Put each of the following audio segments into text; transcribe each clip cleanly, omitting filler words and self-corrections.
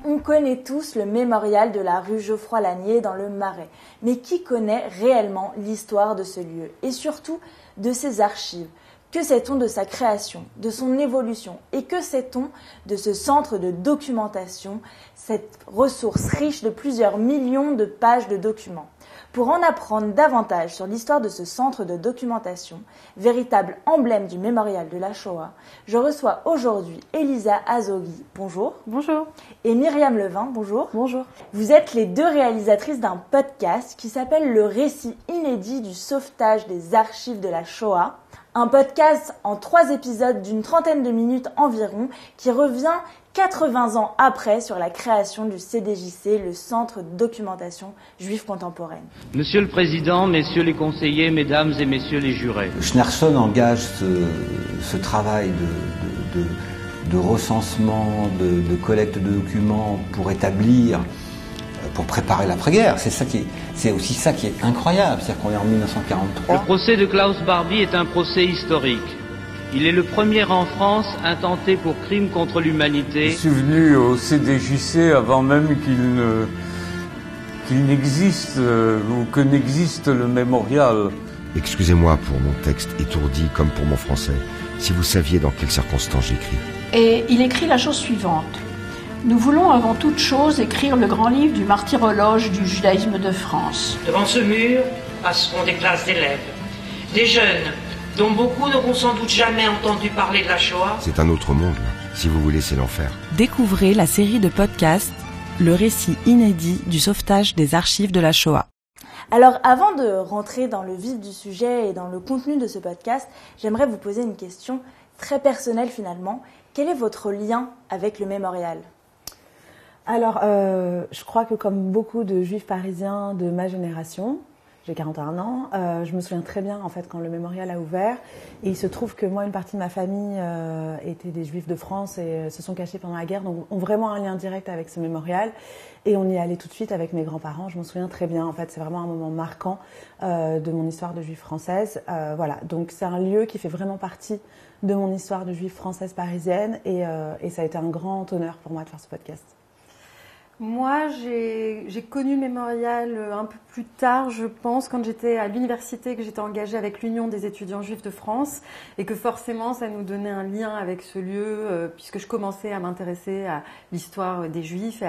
On connaît tous le mémorial de la rue Geoffroy-Lanier dans le Marais, mais qui connaît réellement l'histoire de ce lieu et surtout de ses archives? Que sait-on de sa création, de son évolution et que sait-on de ce centre de documentation, cette ressource riche de plusieurs millions de pages de documents? Pour en apprendre davantage sur l'histoire de ce centre de documentation, véritable emblème du mémorial de la Shoah, je reçois aujourd'hui Elisa Azoghi, bonjour. Bonjour. Et Myriam Levin, bonjour. Bonjour. Vous êtes les deux réalisatrices d'un podcast qui s'appelle Le récit inédit du sauvetage des archives de la Shoah. Un podcast en 3 épisodes d'une trentaine de minutes environ qui revient 80 ans après sur la création du CDJC, le Centre de documentation juive contemporaine. Monsieur le Président, Messieurs les conseillers, Mesdames et Messieurs les jurés. Schneerson engage ce travail de recensement, de collecte de documents pour établir, pour préparer l'après-guerre. C'est aussi ça qui est incroyable, c'est-à-dire qu'on est en 1943. Le procès de Klaus Barbie est un procès historique. Il est le premier en France intenté pour crime contre l'humanité. Je suis venu au CDJC avant même qu'il n'existe ou que n'existe le mémorial. Excusez-moi pour mon texte étourdi comme pour mon français. Si vous saviez dans quelles circonstances j'écris. Et il écrit la chose suivante. Nous voulons avant toute chose écrire le grand livre du martyrologe du judaïsme de France. Devant ce mur passeront des classes d'élèves, des jeunes dont beaucoup n'auront sans doute jamais entendu parler de la Shoah. C'est un autre monde, là. Si vous voulez, c'est l'enfer. Découvrez la série de podcasts Le récit inédit du sauvetage des archives de la Shoah. Alors avant de rentrer dans le vif du sujet et dans le contenu de ce podcast, j'aimerais vous poser une question très personnelle finalement. Quel est votre lien avec le mémorial ? Alors, je crois que comme beaucoup de juifs parisiens de ma génération, j'ai 41 ans, je me souviens très bien en fait quand le mémorial a ouvert. Et il se trouve que moi, une partie de ma famille était des juifs de France et se sont cachés pendant la guerre, donc ont vraiment un lien direct avec ce mémorial. Et on y est allé tout de suite avec mes grands-parents, je m'en souviens très bien. En fait, c'est vraiment un moment marquant de mon histoire de juif française. Voilà, donc c'est un lieu qui fait vraiment partie de mon histoire de juif française parisienne et ça a été un grand honneur pour moi de faire ce podcast. Moi, j'ai connu le mémorial un peu plus tard, je pense, quand j'étais à l'université, que j'étais engagée avec l'Union des étudiants juifs de France et que forcément, ça nous donnait un lien avec ce lieu puisque je commençais à m'intéresser à l'histoire des juifs et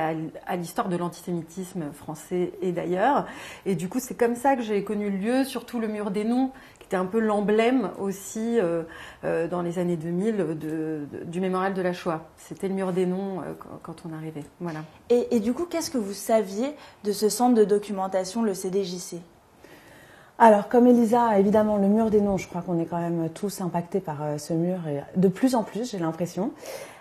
à l'histoire de l'antisémitisme français et d'ailleurs. Et du coup, c'est comme ça que j'ai connu le lieu, surtout le mur des noms, qui était un peu l'emblème aussi dans les années 2000 du mémorial de la Shoah. C'était le mur des noms quand on arrivait. Voilà. Et du coup, qu'est-ce que vous saviez de ce centre de documentation, le CDJC ? Alors, comme Elisa, évidemment, le mur des noms, je crois qu'on est quand même tous impactés par ce mur, et de plus en plus, j'ai l'impression.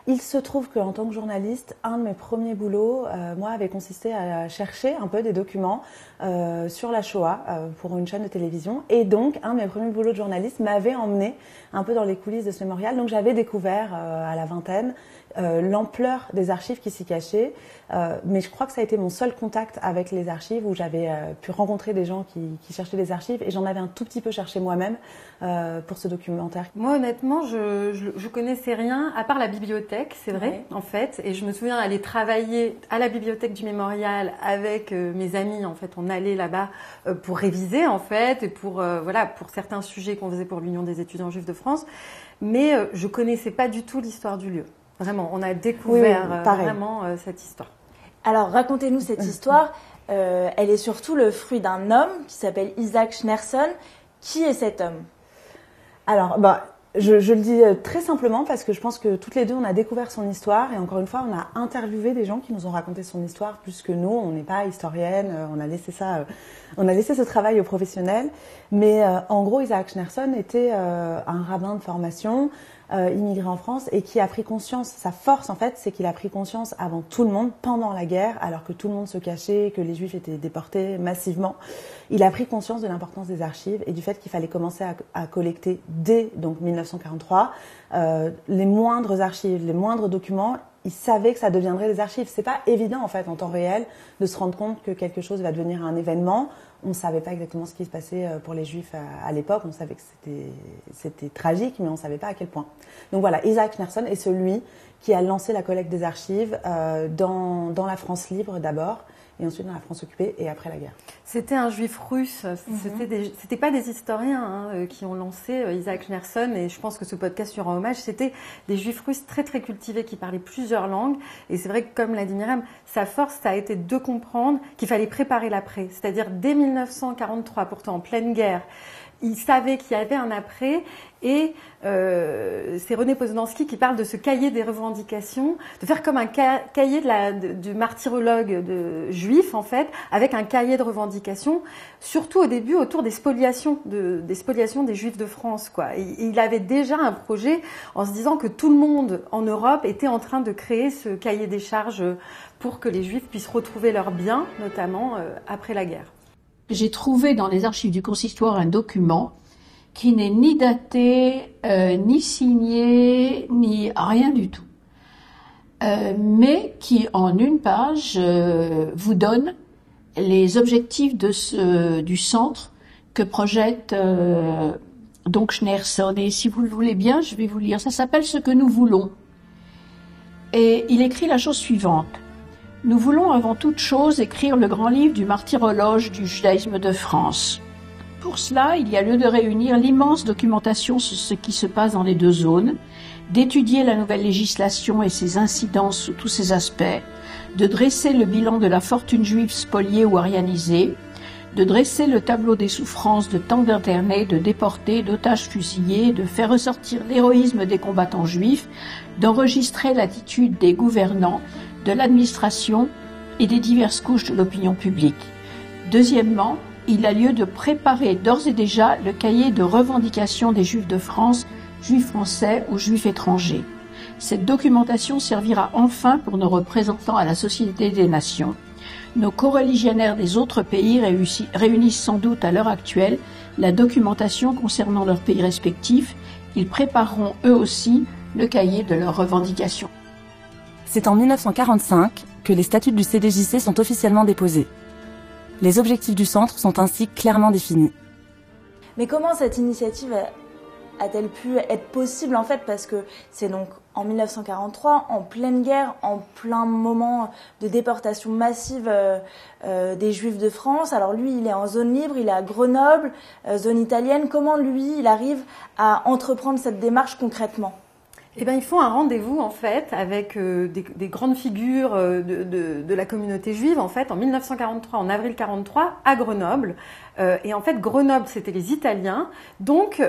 Il se trouve qu'en tant que journaliste, un de mes premiers boulots, moi, avait consisté à chercher un peu des documents sur la Shoah pour une chaîne de télévision. Et donc, un de mes premiers boulots de journaliste m'avait emmené un peu dans les coulisses de ce mémorial. Donc, j'avais découvert à la vingtaine l'ampleur des archives qui s'y cachaient. Mais je crois que ça a été mon seul contact avec les archives où j'avais pu rencontrer des gens qui cherchaient des archives et j'en avais un tout petit peu cherché moi-même pour ce documentaire. Moi, honnêtement, je connaissais rien à part la bibliothèque, c'est vrai, ouais. En fait. Et je me souviens aller travailler à la bibliothèque du Mémorial avec mes amis. En fait, on allait là-bas pour réviser, en fait, et pour certains sujets qu'on faisait pour l'Union des étudiants juifs de France. Mais je connaissais pas du tout l'histoire du lieu. Vraiment, on a découvert vraiment cette histoire. Alors, racontez-nous cette histoire. Elle est surtout le fruit d'un homme qui s'appelle Isaac Schneerson. Qui est cet homme ? Alors, je le dis très simplement parce que je pense que toutes les deux, on a découvert son histoire et encore une fois, on a interviewé des gens qui nous ont raconté son histoire plus que nous. On n'est pas historienne, on a laissé ce travail aux professionnels. Mais en gros, Isaac Schneerson était un rabbin de formation, immigré en France et qui a pris conscience, sa force en fait, c'est qu'il a pris conscience avant tout le monde, pendant la guerre, alors que tout le monde se cachait, que les Juifs étaient déportés massivement. Il a pris conscience de l'importance des archives et du fait qu'il fallait commencer à collecter dès donc 1943 les moindres archives, les moindres documents. Il savait que ça deviendrait des archives. C'est pas évident en fait en temps réel de se rendre compte que quelque chose va devenir un événement. On ne savait pas exactement ce qui se passait pour les Juifs à l'époque. On savait que c'était tragique, mais on ne savait pas à quel point. Donc voilà, Isaac Schneerson est celui qui a lancé la collecte des archives dans la France libre d'abord, et ensuite dans la France occupée et après la guerre. C'était un juif russe, c'était pas des historiens qui ont lancé Isaac Schneerson, et je pense que ce podcast lui rend hommage. C'était des juifs russes très très cultivés qui parlaient plusieurs langues, et c'est vrai que comme l'a dit Myriam, sa force ça a été de comprendre qu'il fallait préparer l'après, c'est-à-dire dès 1943, pourtant en pleine guerre, il savait qu'il y avait un après, et c'est René Poznański qui parle de ce cahier des revendications, de faire comme un cahier du martyrologue juif en fait, avec un cahier de revendications, surtout au début autour des spoliations des Juifs de France, quoi. Et il avait déjà un projet en se disant que tout le monde en Europe était en train de créer ce cahier des charges pour que les Juifs puissent retrouver leurs biens, notamment après la guerre. J'ai trouvé dans les archives du consistoire un document qui n'est ni daté, ni signé, ni rien du tout, mais qui en une page vous donne les objectifs du centre que projette donc Schneerson. Et si vous le voulez bien, je vais vous lire. Ça s'appelle « Ce que nous voulons ». Et il écrit la chose suivante. Nous voulons avant toute chose écrire le grand livre du martyrologe du judaïsme de France. Pour cela, il y a lieu de réunir l'immense documentation sur ce qui se passe dans les deux zones, d'étudier la nouvelle législation et ses incidences sous tous ses aspects, de dresser le bilan de la fortune juive spoliée ou arianisée, de dresser le tableau des souffrances de tant d'internés, de déportés, d'otages fusillés, de faire ressortir l'héroïsme des combattants juifs, d'enregistrer l'attitude des gouvernants, de l'administration et des diverses couches de l'opinion publique. Deuxièmement, il a lieu de préparer d'ores et déjà le cahier de revendication des Juifs de France, Juifs français ou Juifs étrangers. Cette documentation servira enfin pour nos représentants à la Société des Nations. Nos coreligionnaires des autres pays réunissent sans doute à l'heure actuelle la documentation concernant leurs pays respectifs. Ils prépareront eux aussi le cahier de leurs revendications. C'est en 1945 que les statuts du CDJC sont officiellement déposés. Les objectifs du centre sont ainsi clairement définis. Mais comment cette initiative a-t-elle pu être possible en fait, parce que c'est donc en 1943, en pleine guerre, en plein moment de déportation massive des Juifs de France. Alors lui, il est en zone libre, il est à Grenoble, zone italienne. Comment lui, il arrive à entreprendre cette démarche concrètement ? Eh bien, ils font un rendez-vous, en fait, avec des grandes figures de la communauté juive, en fait, en 1943, en avril 1943, à Grenoble. Et en fait, Grenoble, c'était les Italiens. Donc,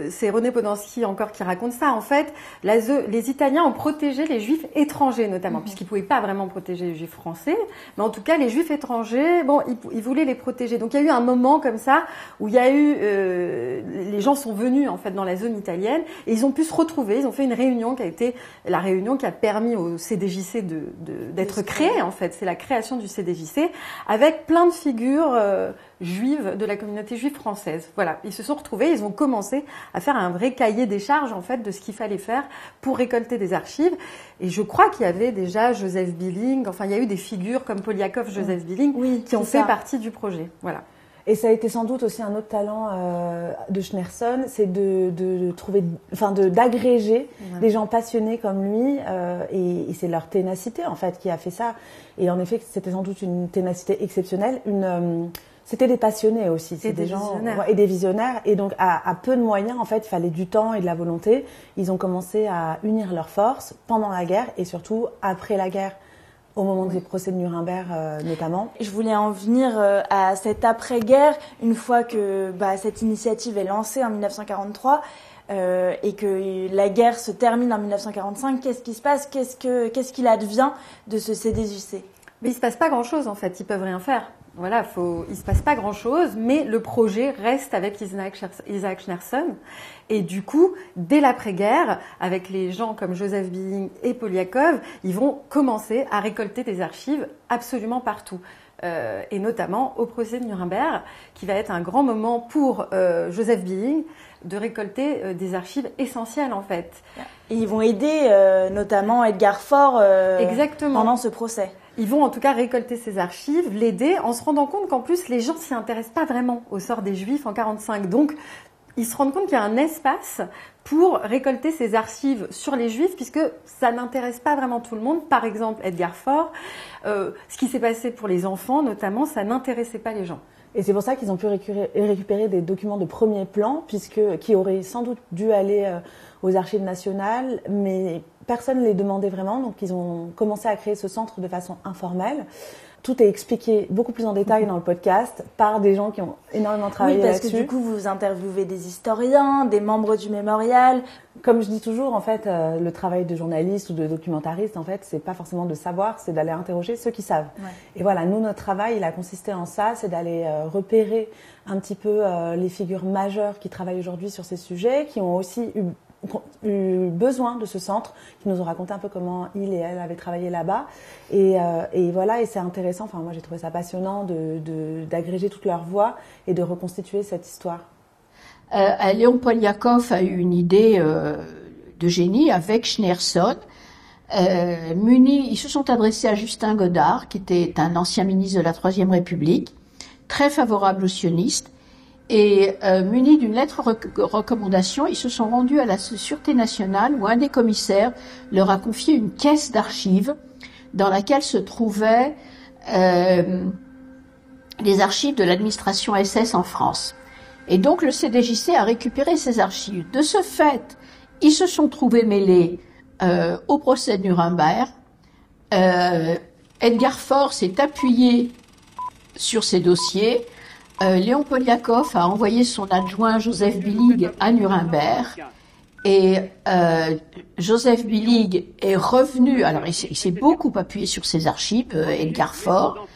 c'est René Poznański encore qui raconte ça. En fait, les Italiens ont protégé les Juifs étrangers, notamment, puisqu'ils ne pouvaient pas vraiment protéger les Juifs français. Mais en tout cas, les Juifs étrangers, bon, ils voulaient les protéger. Donc, il y a eu un moment comme ça où il y a eu... les gens sont venus, en fait, dans la zone italienne et ils ont pu se retrouver. Ils ont fait une réunion qui a été la réunion qui a permis au CDJC d'être créé, en fait. C'est la création du CDJC avec plein de figures juives de la communauté juive française. Voilà, ils se sont retrouvés, ils ont commencé à faire un vrai cahier des charges, en fait, de ce qu'il fallait faire pour récolter des archives. Et je crois qu'il y avait déjà Joseph Billing, enfin, il y a eu des figures comme Poliakov, Joseph Billing, qui ont fait partie du projet. Voilà. Et ça a été sans doute aussi un autre talent de Schneerson, c'est de trouver, enfin d'agréger des gens passionnés comme lui, et c'est leur ténacité en fait qui a fait ça. Et en effet, c'était sans doute une ténacité exceptionnelle. C'était des passionnés aussi, c'est des gens et des visionnaires. Et donc à peu de moyens, en fait, il fallait du temps et de la volonté. Ils ont commencé à unir leurs forces pendant la guerre et surtout après la guerre. Au moment des procès de Nuremberg, notamment. Je voulais en venir à cette après-guerre, une fois que cette initiative est lancée en 1943 et que la guerre se termine en 1945. Qu'est-ce qui se passe ? Qu'est-ce qu'il advient de ce CDJC ? Mais il se passe pas grand-chose, en fait. Ils peuvent rien faire. Voilà, il se passe pas grand-chose, mais le projet reste avec Isaac Schneerson. Et du coup, dès l'après-guerre, avec les gens comme Joseph Billing et Poliakov, ils vont commencer à récolter des archives absolument partout. et notamment au procès de Nuremberg, qui va être un grand moment pour Joseph Billing de récolter des archives essentielles en fait. Et ils vont aider notamment Edgar Faure pendant ce procès. Ils vont en tout cas récolter ces archives, l'aider, en se rendant compte qu'en plus les gens s'y intéressent pas vraiment au sort des Juifs en 1945. Donc ils se rendent compte qu'il y a un espace pour récolter ces archives sur les Juifs, puisque ça n'intéresse pas vraiment tout le monde. Par exemple, Edgar Faure, ce qui s'est passé pour les enfants notamment, ça n'intéressait pas les gens. Et c'est pour ça qu'ils ont pu récupérer des documents de premier plan, qui auraient sans doute dû aller aux archives nationales, mais personne ne les demandait vraiment, donc ils ont commencé à créer ce centre de façon informelle. Tout est expliqué beaucoup plus en détail dans le podcast par des gens qui ont énormément travaillé là-dessus. Oui, parce que du coup, vous interviewez des historiens, des membres du mémorial. Comme je dis toujours, en fait, le travail de journaliste ou de documentariste, en fait, c'est pas forcément de savoir, c'est d'aller interroger ceux qui savent. Ouais. Et voilà, nous, notre travail, il a consisté en ça, c'est d'aller repérer un petit peu les figures majeures qui travaillent aujourd'hui sur ces sujets, qui ont aussi eu besoin de ce centre, qui nous ont raconté un peu comment il et elle avaient travaillé là-bas. Et voilà, et c'est intéressant, enfin moi j'ai trouvé ça passionnant d'agréger toutes leurs voix et de reconstituer cette histoire. Léon Poliakov a eu une idée de génie avec Schneerson. Ils se sont adressés à Justin Godard, qui était un ancien ministre de la Troisième République, très favorable aux sionistes. Et munis d'une lettre recommandation, ils se sont rendus à la Sûreté nationale où un des commissaires leur a confié une caisse d'archives dans laquelle se trouvaient les archives de l'administration SS en France. Et donc le CDJC a récupéré ces archives. De ce fait, ils se sont trouvés mêlés au procès de Nuremberg. Edgar Faure s'est appuyé sur ces dossiers. Léon Poliakov a envoyé son adjoint Joseph Billig à Nuremberg et Joseph Billig est revenu, alors il s'est beaucoup appuyé sur ses archives, Edgar Faure,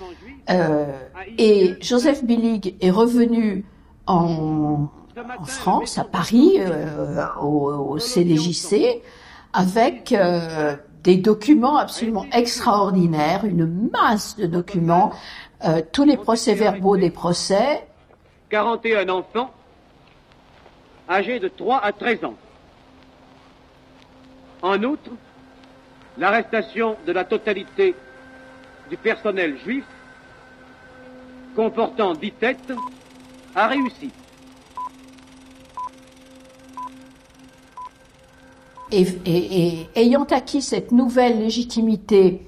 et Joseph Billig est revenu en France, à Paris, au CDJC, avec des documents absolument extraordinaires, une masse de documents, tous les procès-verbaux des procès. 41 enfants âgés de 3 à 13 ans. En outre, l'arrestation de la totalité du personnel juif comportant 10 têtes a réussi. Et ayant acquis cette nouvelle légitimité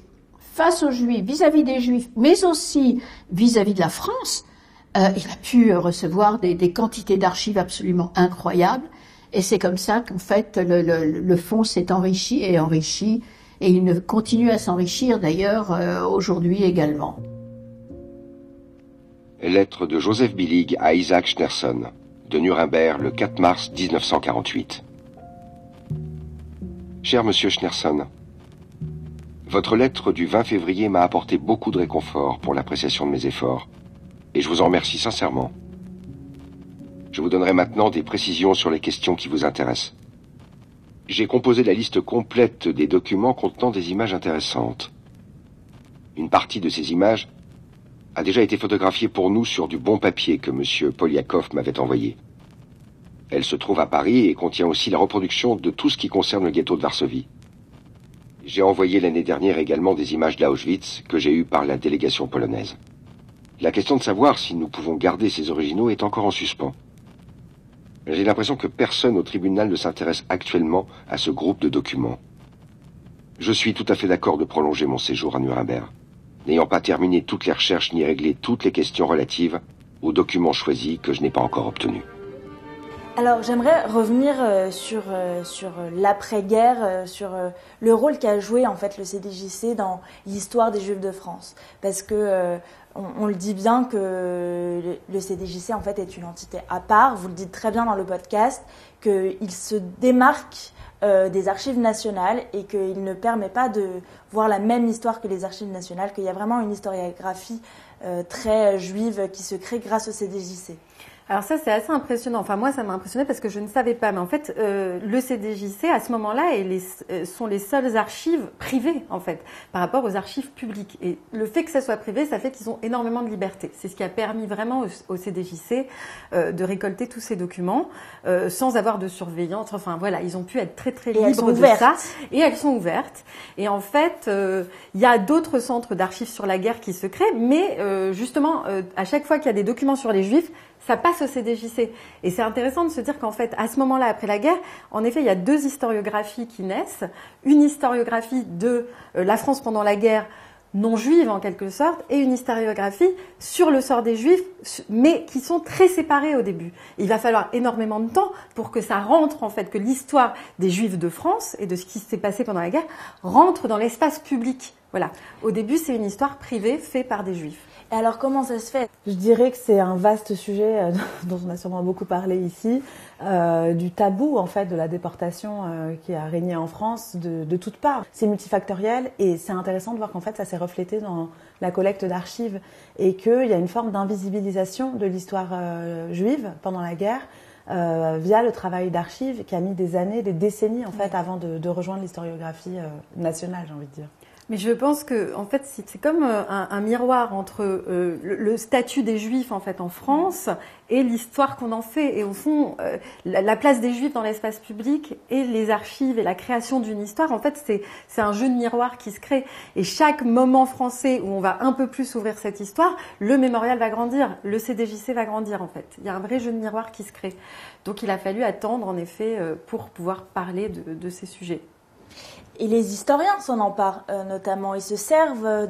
face aux Juifs, vis-à-vis des Juifs, mais aussi vis-à-vis de la France, il a pu recevoir des quantités d'archives absolument incroyables. Et c'est comme ça qu'en fait le fonds s'est enrichi, et il continue à s'enrichir d'ailleurs aujourd'hui également. Lettre de Joseph Billig à Isaac Schneerson, de Nuremberg, le 4 mars 1948. Cher Monsieur Schneerson, votre lettre du 20 février m'a apporté beaucoup de réconfort pour l'appréciation de mes efforts, et je vous en remercie sincèrement. Je vous donnerai maintenant des précisions sur les questions qui vous intéressent. J'ai composé la liste complète des documents contenant des images intéressantes. Une partie de ces images a déjà été photographiée pour nous sur du bon papier que M. Poliakov m'avait envoyé. Elle se trouve à Paris et contient aussi la reproduction de tout ce qui concerne le ghetto de Varsovie. J'ai envoyé l'année dernière également des images d'Auschwitz que j'ai eues par la délégation polonaise. La question de savoir si nous pouvons garder ces originaux est encore en suspens. J'ai l'impression que personne au tribunal ne s'intéresse actuellement à ce groupe de documents. Je suis tout à fait d'accord de prolonger mon séjour à Nuremberg, n'ayant pas terminé toutes les recherches ni réglé toutes les questions relatives aux documents choisis que je n'ai pas encore obtenus. Alors j'aimerais revenir sur l'après-guerre, sur le rôle qu'a joué en fait le CDJC dans l'histoire des Juifs de France, parce que on le dit bien que le CDJC en fait est une entité à part. Vous le dites très bien dans le podcast qu'il se démarque des archives nationales et qu'il ne permet pas de voir la même histoire que les archives nationales, qu'il y a vraiment une historiographie très juive qui se crée grâce au CDJC. Alors ça, c'est assez impressionnant. Enfin, moi, ça m'a impressionné parce que je ne savais pas. Mais en fait, le CDJC, à ce moment-là, sont les seules archives privées, en fait, par rapport aux archives publiques. Et le fait que ça soit privé, ça fait qu'ils ont énormément de liberté. C'est ce qui a permis vraiment au CDJC de récolter tous ces documents sans avoir de surveillance. Enfin, voilà, ils ont pu être très, très libres de ça. Et elles sont ouvertes. Et en fait, il y a d'autres centres d'archives sur la guerre qui se créent, mais justement, à chaque fois qu'il y a des documents sur les Juifs, ça passe au CDJC. Et c'est intéressant de se dire qu'en fait, à ce moment-là, après la guerre, en effet, il y a deux historiographies qui naissent. Une historiographie de la France pendant la guerre, non juive en quelque sorte, et une historiographie sur le sort des Juifs, mais qui sont très séparées au début. Il va falloir énormément de temps pour que ça rentre, en fait, que l'histoire des Juifs de France et de ce qui s'est passé pendant la guerre rentre dans l'espace public. Voilà. Au début, c'est une histoire privée faite par des Juifs. Et alors, comment ça se fait? Je dirais que c'est un vaste sujet dont on a sûrement beaucoup parlé ici, du tabou en fait de la déportation qui a régné en France de toutes parts. C'est multifactoriel et c'est intéressant de voir qu'en fait ça s'est reflété dans la collecte d'archives et qu'il y a une forme d'invisibilisation de l'histoire juive pendant la guerre via le travail d'archives qui a mis des années, des décennies en fait avant de rejoindre l'historiographie nationale, j'ai envie de dire. Mais je pense que, en fait, c'est comme un miroir entre le statut des Juifs en fait en France et l'histoire qu'on en fait. Et au fond, la place des Juifs dans l'espace public et les archives et la création d'une histoire, en fait, c'est un jeu de miroir qui se crée. Et chaque moment français où on va un peu plus ouvrir cette histoire, le mémorial va grandir, le CDJC va grandir en fait. Il y a un vrai jeu de miroir qui se crée. Donc, il a fallu attendre en effet pour pouvoir parler de ces sujets. Et les historiens s'en emparent notamment. Ils se servent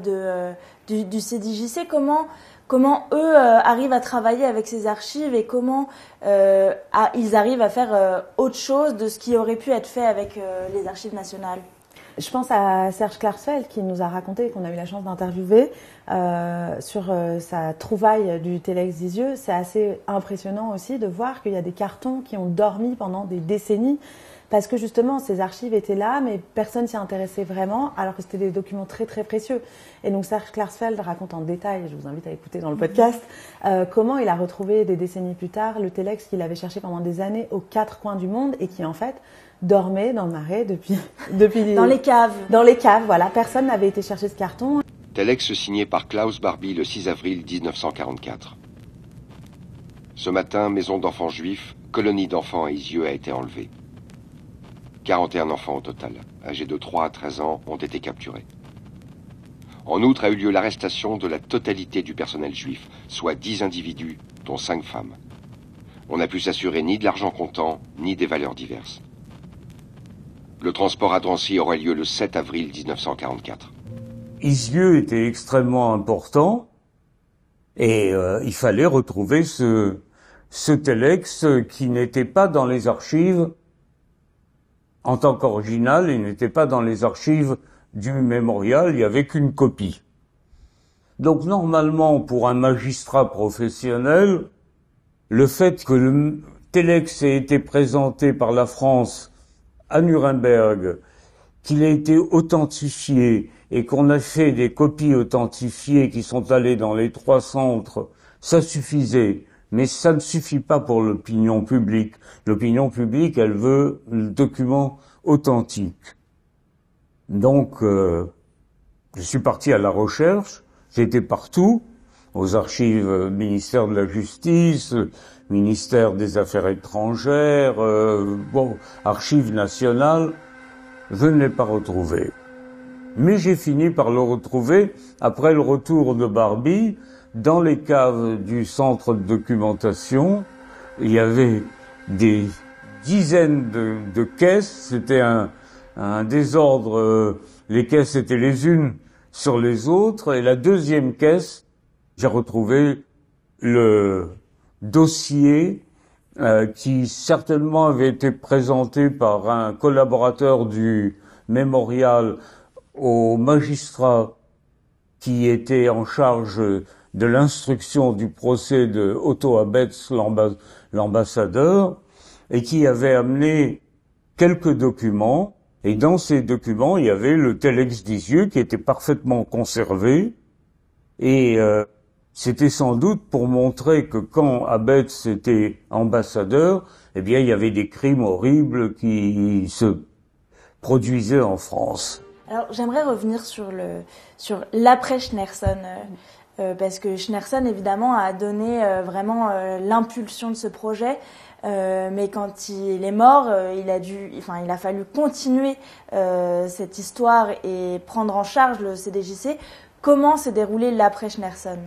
du CDJC. Comment eux arrivent à travailler avec ces archives et comment ils arrivent à faire autre chose de ce qui aurait pu être fait avec les archives nationales? Je pense à Serge Klarsfeld qui nous a raconté, qu'on a eu la chance d'interviewer, sur sa trouvaille du Telex d'Isieux. C'est assez impressionnant aussi de voir qu'il y a des cartons qui ont dormi pendant des décennies. Parce que justement, ces archives étaient là, mais personne s'y intéressait vraiment, alors que c'était des documents très très précieux. Et donc Serge Klarsfeld raconte en détail, je vous invite à écouter dans le podcast, comment il a retrouvé des décennies plus tard le Telex qu'il avait cherché pendant des années aux 4 coins du monde et qui en fait dormait dans le marais depuis dans les caves. Dans les caves, voilà. Personne n'avait été chercher ce carton. Telex signé par Klaus Barbie le 6 avril 1944. Ce matin, maison d'enfants juifs, colonie d'enfants à Isieux a été enlevée. 41 enfants au total, âgés de 3 à 13 ans, ont été capturés. En outre, a eu lieu l'arrestation de la totalité du personnel juif, soit 10 individus, dont 5 femmes. On n'a pu s'assurer ni de l'argent comptant, ni des valeurs diverses. Le transport à Drancy aura lieu le 7 avril 1944. Isieux était extrêmement important et il fallait retrouver ce Telex qui n'était pas dans les archives en tant qu'original, il n'était pas dans les archives du mémorial, il n'y avait qu'une copie. Donc normalement, pour un magistrat professionnel, le fait que le Telex ait été présenté par la France à Nuremberg, qu'il ait été authentifié et qu'on a fait des copies authentifiées qui sont allées dans les 3 centres, ça suffisait. Mais ça ne suffit pas pour l'opinion publique. L'opinion publique, elle veut le document authentique. Donc, je suis parti à la recherche. J'étais partout, aux archives ministère de la Justice, ministère des Affaires étrangères, archives nationales. Je ne l'ai pas retrouvé. Mais j'ai fini par le retrouver après le retour de Barbie. Dans les caves du centre de documentation, il y avait des dizaines de caisses. C'était un désordre. Les caisses étaient les unes sur les autres. Et la deuxième caisse, j'ai retrouvé le dossier qui certainement avait été présenté par un collaborateur du mémorial au magistrat qui était en charge de l'instruction du procès de Otto Abetz, l'ambassadeur, et qui avait amené quelques documents. Et dans ces documents, il y avait le Telex d'Isieux qui était parfaitement conservé. Et c'était sans doute pour montrer que quand Abetz était ambassadeur, eh bien, il y avait des crimes horribles qui se produisaient en France. Alors, j'aimerais revenir sur l'après Schneerson, parce que Schneerson, évidemment, a donné vraiment l'impulsion de ce projet. Mais quand il est mort, il a fallu continuer cette histoire et prendre en charge le CDJC. Comment s'est déroulé l'après Schneerson?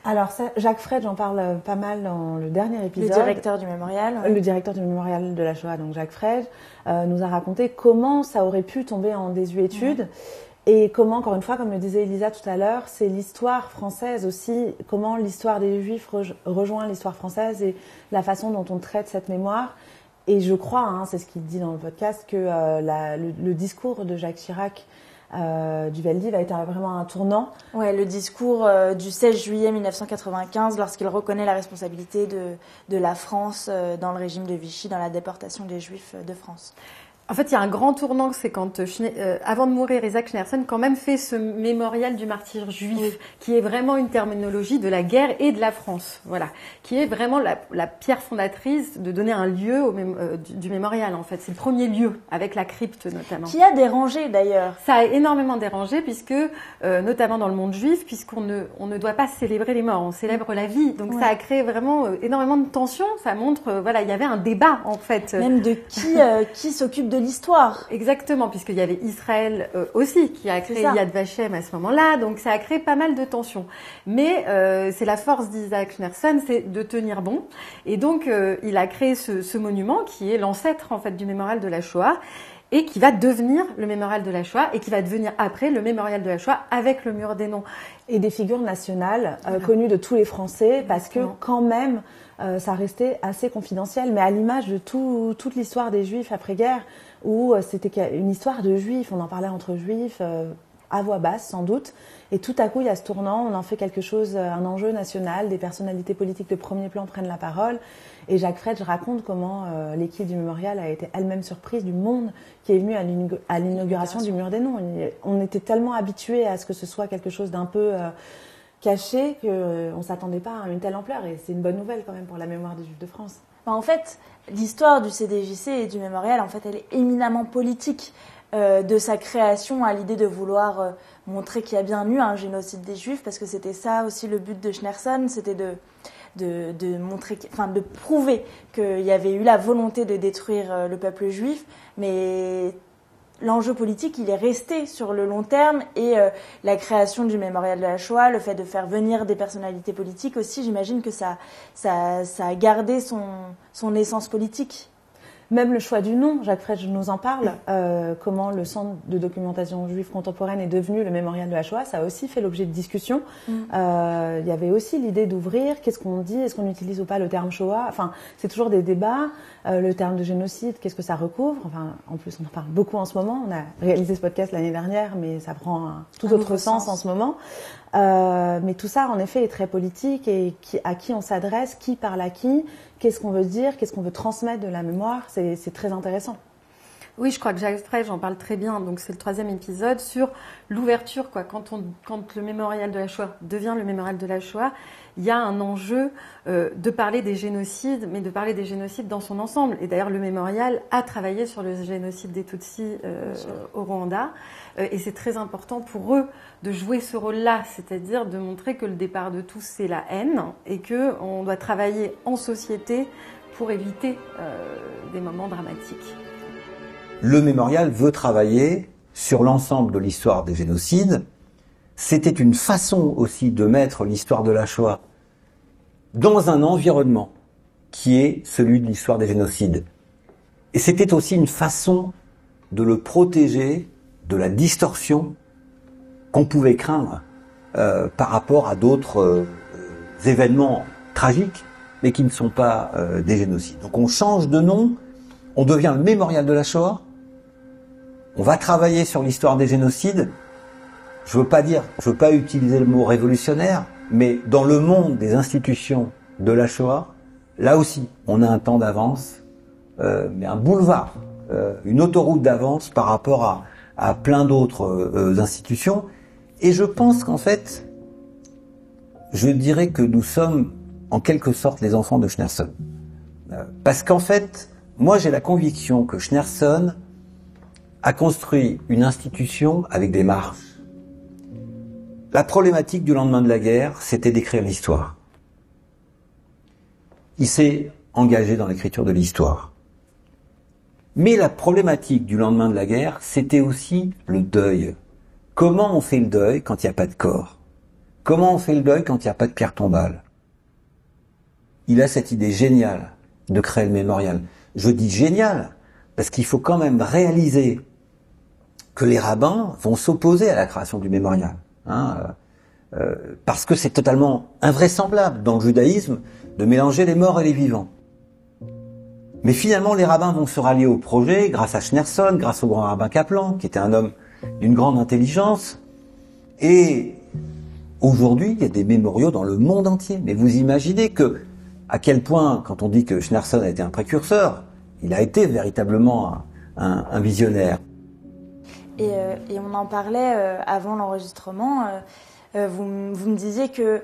Alors ça, Jacques Fred, j'en parle pas mal dans le dernier épisode. Le directeur du mémorial. Le directeur du mémorial de la Shoah, donc Jacques Fred, nous a raconté comment ça aurait pu tomber en désuétude. Et comment, encore une fois, comme le disait Elisa tout à l'heure, c'est l'histoire française aussi, comment l'histoire des Juifs rejoint l'histoire française et la façon dont on traite cette mémoire. Et je crois, c'est ce qu'il dit dans le podcast, que le discours de Jacques Chirac du Veldiv a été vraiment un tournant. Ouais, le discours du 16 juillet 1995, lorsqu'il reconnaît la responsabilité de la France dans le régime de Vichy, dans la déportation des Juifs de France. En fait, il y a un grand tournant, c'est quand, avant de mourir, Isaac Schneerson quand même fait ce mémorial du martyr juif, qui est vraiment une terminologie de la guerre et de la France, voilà, qui est vraiment la pierre fondatrice de donner un lieu du mémorial, en fait. C'est le premier lieu, avec la crypte notamment. Qui a dérangé d'ailleurs. Ça a énormément dérangé, puisque, notamment dans le monde juif, puisqu'on ne doit pas célébrer les morts, on célèbre la vie. Donc ça a créé vraiment énormément de tensions. Ça montre, voilà, il y avait un débat, en fait. Même de qui s'occupe de l'histoire. Exactement, puisqu'il y avait Israël aussi qui a créé Yad Vashem à ce moment-là, donc ça a créé pas mal de tensions. Mais c'est la force d'Isaac Schneerson, c'est de tenir bon. Et donc il a créé ce monument qui est l'ancêtre en fait du mémorial de la Shoah et qui va devenir le mémorial de la Shoah et qui va devenir après le mémorial de la Shoah avec le mur des noms. Et des figures nationales connues de tous les Français parce que quand même ça restait assez confidentiel, mais à l'image de toute l'histoire des Juifs après-guerre, où c'était une histoire de Juifs, on en parlait entre Juifs, à voix basse sans doute, et tout à coup il y a ce tournant, on en fait quelque chose, un enjeu national, des personnalités politiques de premier plan prennent la parole, et Jacques Fred raconte comment l'équipe du mémorial a été elle-même surprise du monde qui est venu à l'inauguration du mur des noms. On était tellement habitués à ce que ce soit quelque chose d'un peu caché qu'on ne s'attendait pas à une telle ampleur, et c'est une bonne nouvelle quand même pour la mémoire des Juifs de France. En fait, l'histoire du CDJC et du mémorial, en fait, elle est éminemment politique. De sa création à l'idée de vouloir montrer qu'il y a bien eu un génocide des Juifs, parce que c'était ça aussi le but de Schneerson, c'était de montrer, enfin de prouver qu'il y avait eu la volonté de détruire le peuple juif, mais l'enjeu politique, il est resté sur le long terme, et la création du mémorial de la Shoah, le fait de faire venir des personnalités politiques aussi, j'imagine que ça a gardé son essence politique. Même le choix du nom, Jacques Fred nous en parle, comment le Centre de documentation juive contemporaine est devenu le mémorial de la Shoah, ça a aussi fait l'objet de discussions. Il y avait aussi l'idée d'ouvrir, qu'est-ce qu'on dit, est-ce qu'on utilise ou pas le terme Shoah, enfin c'est toujours des débats, le terme de génocide, qu'est-ce que ça recouvre, enfin en plus on en parle beaucoup en ce moment, on a réalisé ce podcast l'année dernière mais ça prend un tout autre sens en ce moment. Mais tout ça en effet est très politique, et à qui on s'adresse, qui parle à qui, qu'est-ce qu'on veut dire, qu'est-ce qu'on veut transmettre de la mémoire, c'est très intéressant. Oui, je crois que Jacques Fred, j'en parle très bien, donc c'est le 3e épisode sur l'ouverture, quoi. Quand le mémorial de la Shoah devient le mémorial de la Shoah, il y a un enjeu de parler des génocides, mais de parler des génocides dans son ensemble. Et d'ailleurs, le mémorial a travaillé sur le génocide des Tutsis au Rwanda, et c'est très important pour eux de jouer ce rôle-là, c'est-à-dire de montrer que le départ de tous, c'est la haine, et qu'on doit travailler en société pour éviter des moments dramatiques. Le mémorial veut travailler sur l'ensemble de l'histoire des génocides. C'était une façon aussi de mettre l'histoire de la Shoah dans un environnement qui est celui de l'histoire des génocides. Et c'était aussi une façon de le protéger de la distorsion qu'on pouvait craindre par rapport à d'autres événements tragiques, mais qui ne sont pas des génocides. Donc on change de nom, on devient le mémorial de la Shoah. On va travailler sur l'histoire des génocides. Je veux pas utiliser le mot révolutionnaire, mais dans le monde des institutions de la Shoah, là aussi, on a un temps d'avance, mais un boulevard, une autoroute d'avance par rapport à plein d'autres institutions. Et je pense qu'en fait, je dirais que nous sommes en quelque sorte les enfants de Schneerson. Parce qu'en fait, moi j'ai la conviction que Schneerson a construit une institution avec des marches. La problématique du lendemain de la guerre, c'était d'écrire l'histoire. Il s'est engagé dans l'écriture de l'histoire. Mais la problématique du lendemain de la guerre, c'était aussi le deuil. Comment on fait le deuil quand il n'y a pas de corps? Comment on fait le deuil quand il n'y a pas de pierre tombale? Il a cette idée géniale de créer le mémorial. Je dis génial, parce qu'il faut quand même réaliser que les rabbins vont s'opposer à la création du mémorial. Parce que c'est totalement invraisemblable dans le judaïsme de mélanger les morts et les vivants. Mais finalement, les rabbins vont se rallier au projet grâce à Schneerson, grâce au grand rabbin Kaplan, qui était un homme d'une grande intelligence. Et aujourd'hui, il y a des mémoriaux dans le monde entier. Mais vous imaginez à quel point, quand on dit que Schneerson a été un précurseur, il a été véritablement un visionnaire. Et on en parlait avant l'enregistrement. Vous me disiez que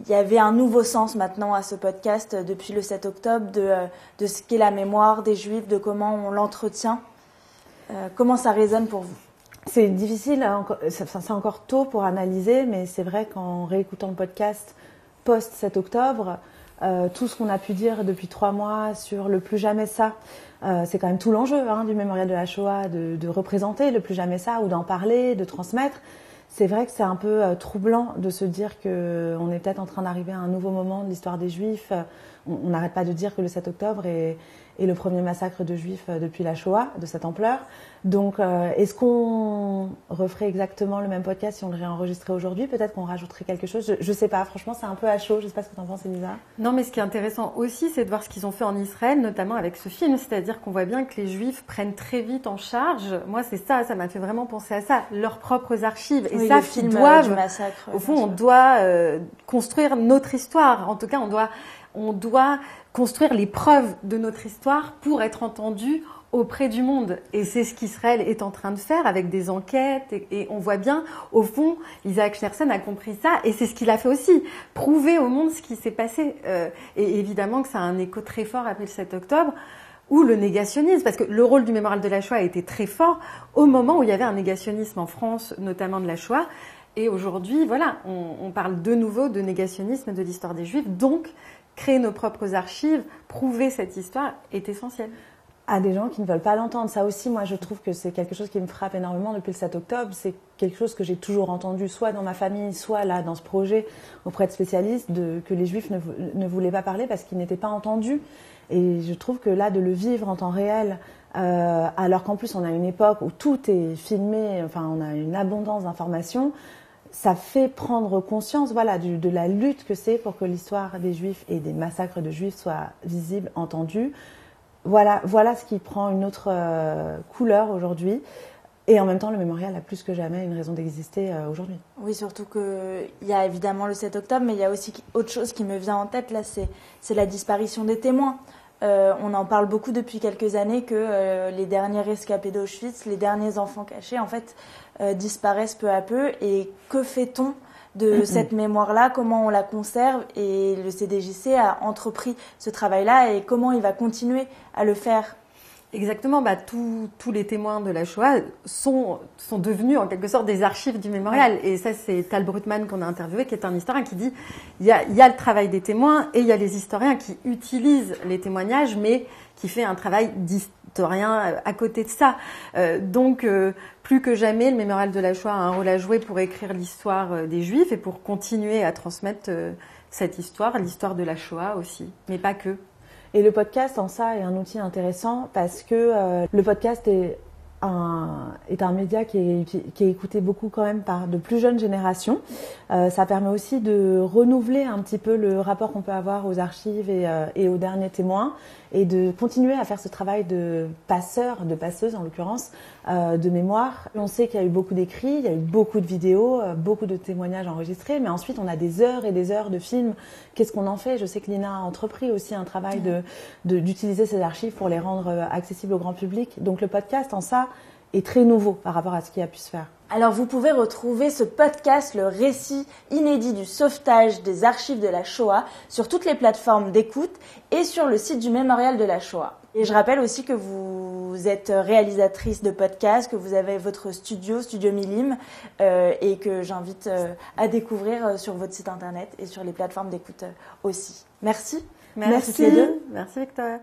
il y avait un nouveau sens maintenant à ce podcast depuis le 7 octobre de ce qu'est la mémoire des Juifs, de comment on l'entretient. Comment ça résonne pour vous? C'est difficile, c'est encore tôt pour analyser, mais c'est vrai qu'en réécoutant le podcast post-7 octobre, tout ce qu'on a pu dire depuis 3 mois sur le plus jamais ça, c'est quand même tout l'enjeu du mémorial de la Shoah, de représenter le plus jamais ça, ou d'en parler, de transmettre. C'est vrai que c'est un peu troublant de se dire qu'on est peut-être en train d'arriver à un nouveau moment de l'histoire des Juifs. On n'arrête pas de dire que le 7 octobre est le premier massacre de Juifs depuis la Shoah, de cette ampleur. Donc, est-ce qu'on referait exactement le même podcast si on le réenregistrait aujourd'hui? Peut-être qu'on rajouterait quelque chose. Je sais pas. Franchement, c'est un peu à chaud. Je sais pas ce que t'en penses, Elisa. Non, mais ce qui est intéressant aussi, c'est de voir ce qu'ils ont fait en Israël, notamment avec ce film. C'est-à-dire qu'on voit bien que les Juifs prennent très vite en charge. Moi, c'est ça m'a fait vraiment penser à ça. Leurs propres archives. Et oui, ça, le film du massacre. Au fond, on doit construire notre histoire. En tout cas, on doit construire les preuves de notre histoire pour être entendu auprès du monde. Et c'est ce qu'Israël est en train de faire avec des enquêtes. Et on voit bien, au fond, Isaac Schneerson a compris ça. Et c'est ce qu'il a fait aussi. Prouver au monde ce qui s'est passé. Et évidemment que ça a un écho très fort après le 7 octobre. Ou le négationnisme, parce que le rôle du mémorial de la Shoah a été très fort au moment où il y avait un négationnisme en France, notamment de la Shoah. Et aujourd'hui, voilà, on parle de nouveau de négationnisme de l'histoire des Juifs. Donc, créer nos propres archives, prouver cette histoire est essentiel. À des gens qui ne veulent pas l'entendre. Ça aussi, moi, je trouve que c'est quelque chose qui me frappe énormément depuis le 7 octobre. C'est quelque chose que j'ai toujours entendu, soit dans ma famille, soit là, dans ce projet, auprès de spécialistes, que les Juifs ne voulaient pas parler parce qu'ils n'étaient pas entendus. Et je trouve que là, de le vivre en temps réel, alors qu'en plus, on a une époque où tout est filmé, enfin, on a une abondance d'informations, ça fait prendre conscience, voilà, de la lutte que c'est pour que l'histoire des Juifs et des massacres de Juifs soit visible, entendue. Voilà ce qui prend une autre couleur aujourd'hui. Et en même temps, le mémorial a plus que jamais une raison d'exister aujourd'hui. Oui, surtout qu'il y a évidemment le 7 octobre, mais il y a aussi autre chose qui me vient en tête, là, c'est la disparition des témoins. On en parle beaucoup depuis quelques années que les derniers rescapés d'Auschwitz, les derniers enfants cachés, en fait, disparaissent peu à peu. Et que fait-on de cette mémoire-là? Comment on la conserve? Et le CDJC a entrepris ce travail-là et comment il va continuer à le faire? Exactement, tous les témoins de la Shoah sont devenus en quelque sorte des archives du mémorial. Et ça, c'est Tal Brutman qu'on a interviewé, qui est un historien qui dit il y a le travail des témoins et il y a les historiens qui utilisent les témoignages, mais qui fait un travail d'historien à côté de ça. Donc, plus que jamais, le mémorial de la Shoah a un rôle à jouer pour écrire l'histoire des Juifs et pour continuer à transmettre cette histoire, l'histoire de la Shoah aussi, mais pas que. Et le podcast, en ça, est un outil intéressant parce que le podcast est un média qui est écouté beaucoup quand même par de plus jeunes générations. Ça permet aussi de renouveler un petit peu le rapport qu'on peut avoir aux archives et aux derniers témoins et de continuer à faire ce travail de passeur, de passeuse en l'occurrence, de mémoire. On sait qu'il y a eu beaucoup d'écrits, il y a eu beaucoup de vidéos, beaucoup de témoignages enregistrés, mais ensuite on a des heures et des heures de films. Qu'est-ce qu'on en fait? Je sais que Lina a entrepris aussi un travail d'utiliser ces archives pour les rendre accessibles au grand public. Donc le podcast, en ça, est très nouveau par rapport à ce qui a pu se faire. Alors vous pouvez retrouver ce podcast, le récit inédit du sauvetage des archives de la Shoah, sur toutes les plateformes d'écoute et sur le site du Mémorial de la Shoah. Et je rappelle aussi que vous êtes réalisatrice de podcasts, que vous avez votre studio Milim, et que j'invite à découvrir sur votre site internet et sur les plateformes d'écoute aussi. Merci. Merci les deux. Merci Victoria.